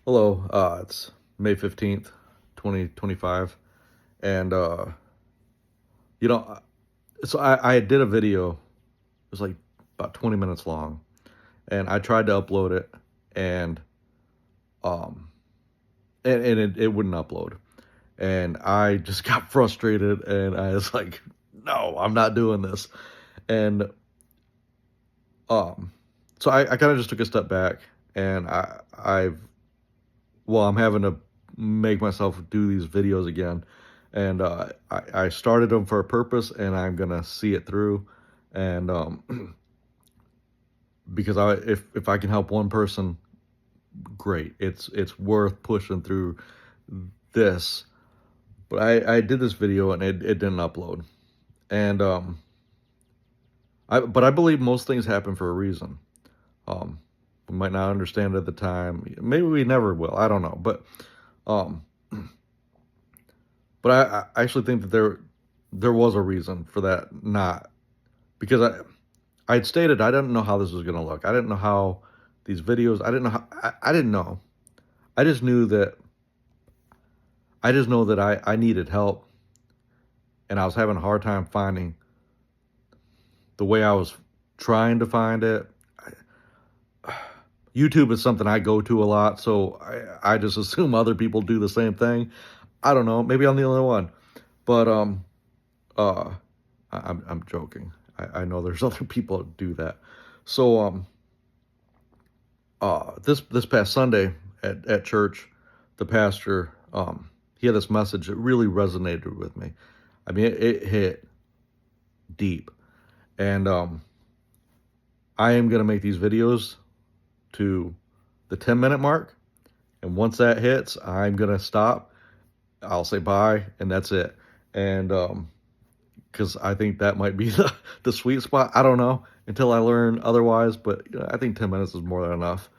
Hello, it's May 15th, 2025. And, you know, I did a video, it was like about 20 minutes long, and I tried to upload it, and, um, and it wouldn't upload. And I just got frustrated, and I was like, no, I'm not doing this. And, um, so I kind of just took a step back, and I'm having to make myself do these videos again, and I started them for a purpose, and I'm gonna see it through, and because if I can help one person, great. It's worth pushing through this. But I did this video and it didn't upload, and I believe most things happen for a reason. Um, we might not understand it at the time. Maybe we never will. I don't know, um, but I actually think that there was a reason for that not because I'd stated I didn't know how this was going to look. I didn't know how these videos. I didn't know how. I didn't know. I just knew that. I just know that I needed help, and I was having a hard time finding the way I was trying to find it. YouTube is something I go to a lot, so I just assume other people do the same thing. I don't know. Maybe I'm the only one, but uh, I'm joking. I know there's other people that do that. So this past Sunday at church, the pastor he had this message that really resonated with me. I mean, it hit deep, and I am gonna make these videos to the 10-minute mark, and once that hits, I'm gonna stop. I'll say bye, and that's it. And because I think that might be the sweet spot. I don't know until I learn otherwise, but I think 10 minutes is more than enough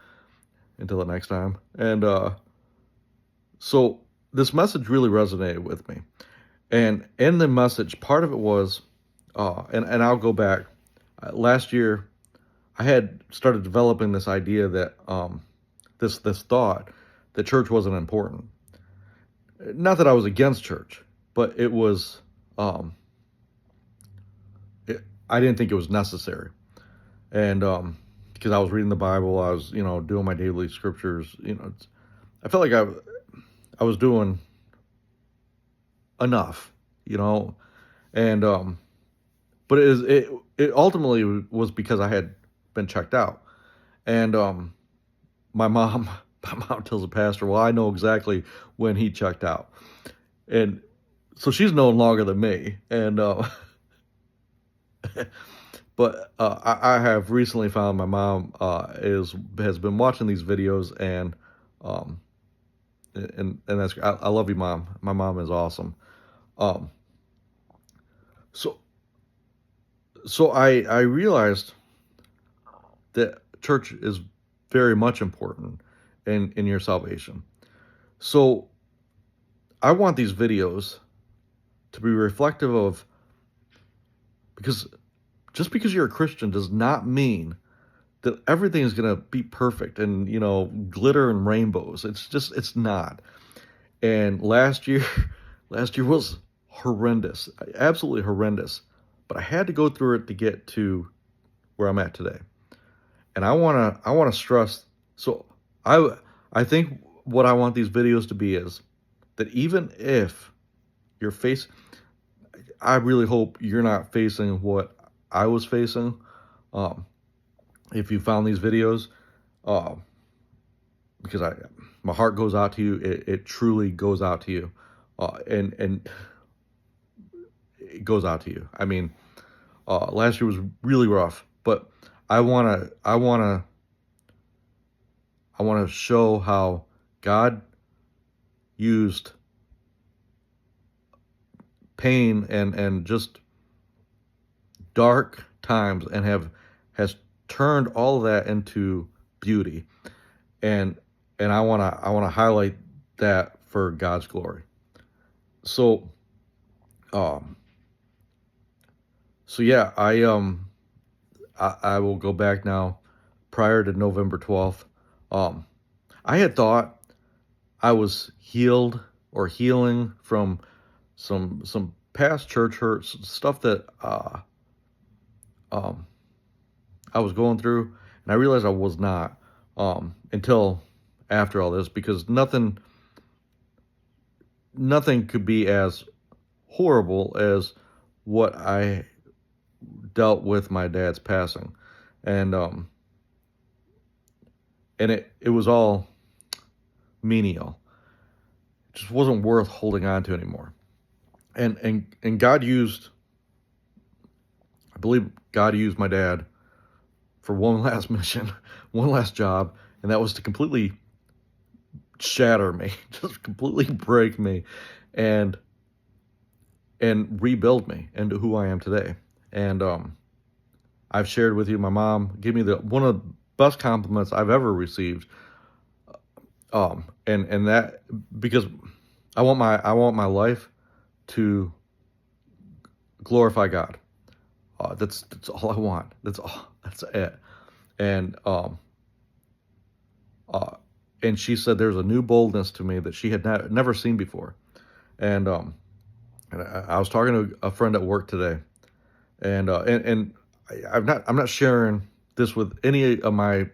until the next time. And so this message really resonated with me. And in the message, part of it was, and I'll go back. Last year, I had started developing this idea that this thought that church wasn't important. Not that I was against church, but it was. I didn't think it was necessary, and because I was reading the Bible, I was doing my daily scriptures. I felt like I was doing enough, you know, and but it ultimately was because I had been checked out, and my mom my mom tells the pastor, well, I know exactly when he checked out, and so she's known longer than me, and but I have recently found my mom is has been watching these videos, um and that's I love you, mom. My mom is awesome. Um, so I realized that church is very much important in your salvation. So I want these videos to be reflective of, because just because you're a Christian does not mean that everything is going to be perfect and glitter and rainbows. It's not. And last year last year was horrendous, absolutely horrendous. But I had to go through it to get to where I'm at today. And I want to stress. So I think what I want these videos to be is that even if you're face, I really hope you're not facing what I was facing. Um, if you found these videos, uh, because my heart goes out to you. It truly goes out to you, and it goes out to you. I mean, last year was really rough, but I wanna I wanna I wanna show how God used pain and just dark times and has turned all of that into beauty, and I wanna highlight that for God's glory. So um yeah, I will go back now prior to November 12th. Um I had thought I was healed or healing from some past church hurts, stuff that um, I was going through, and I realized I was not until after all this, because nothing could be as horrible as what I dealt with my dad's passing, and it was all menial. It just wasn't worth holding on to anymore. And God used, I believe God used my dad for one last mission, one last job, and that was to completely shatter me, just completely break me, and rebuild me into who I am today. And I've shared with you, my mom gave me the one of the best compliments I've ever received. And that, because I want my life to glorify God. That's all I want. That's it. And and she said there's a new boldness to me that she had never seen before. And I was talking to a friend at work today, and I'm not sharing this with any of my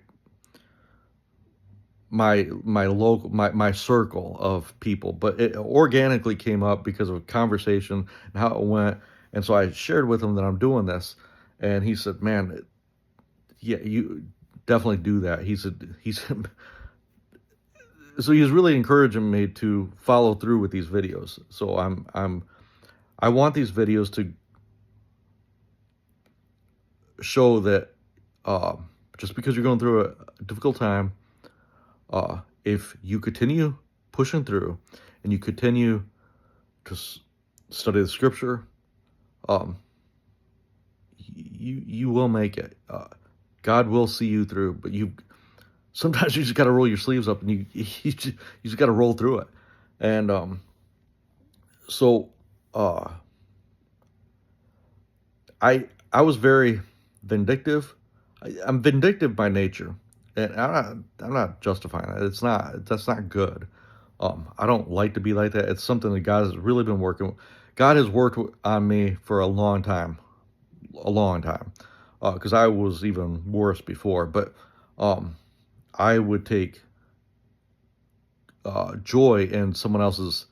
local my circle of people, but it organically came up because of a conversation and how it went. And so I shared with him that I'm doing this, and he said, "Man, yeah, you definitely do that." He said so he was really encouraging me to follow through with these videos. So I want these videos to show that just because you're going through a difficult time, if you continue pushing through and you continue to study the scripture, you will make it. God will see you through, but sometimes you just got to roll your sleeves up, and you just got to roll through it. And so I was very vindictive. I'm vindictive by nature, and I'm not justifying it. That's not good. I don't like to be like that. It's something that God has really been working. God has worked on me for a long time, because I was even worse before. But I would take joy in someone else's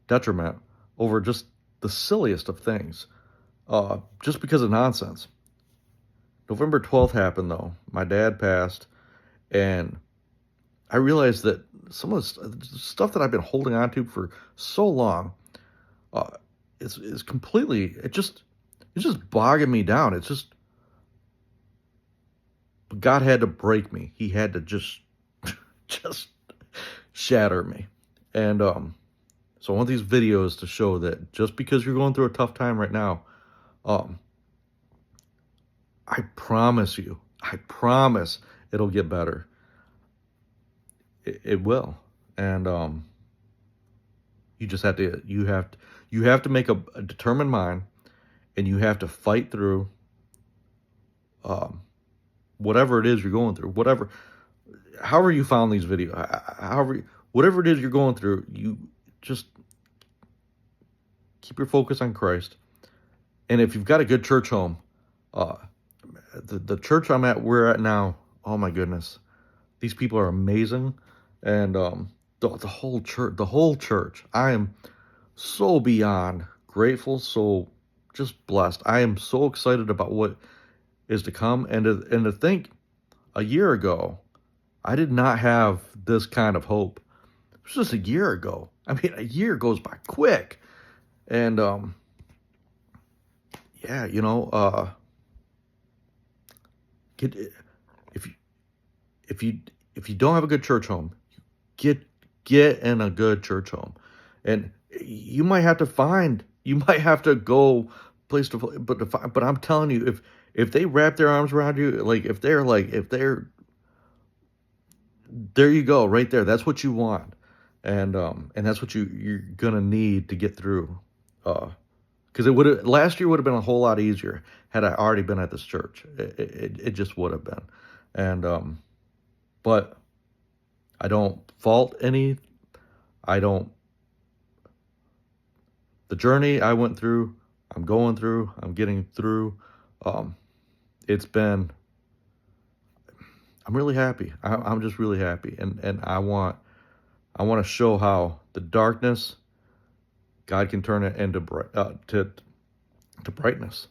detriment over just the silliest of things, just because of nonsense. November 12th happened, though. My dad passed, and I realized that some of the stuff that I've been holding on to for so long uh, is completely, it's just bogging me down. It's just, God had to break me. He had to just shatter me. And so I want these videos to show that just because you're going through a tough time right now, I promise it'll get better. It will. And you just have to make a determined mind, and you have to fight through whatever it is you're going through, however you found these videos, whatever it is you're going through, you just keep your focus on Christ. And if you've got a good church home, the church we're at now, oh my goodness, these people are amazing. And the whole church, I am so beyond grateful, so just blessed. I am so excited about what is to come. And to think, a year ago, I did not have this kind of hope. It was just a year ago. I mean, a year goes by quick. And yeah, if you don't have a good church home, get in a good church home. And you might have to go place to, but I'm telling you, if they wrap their arms around you, if they're there, you go, right there. That's what you want. And that's what you're gonna need to get through. Because last year would have been a whole lot easier had I already been at this church. It just would have been. And but I don't fault any I don't, the journey I went through, I'm going through, I'm getting through. Um, it's been, I'm really happy. I'm just really happy. And I want to show how the darkness, God can turn it into to brightness.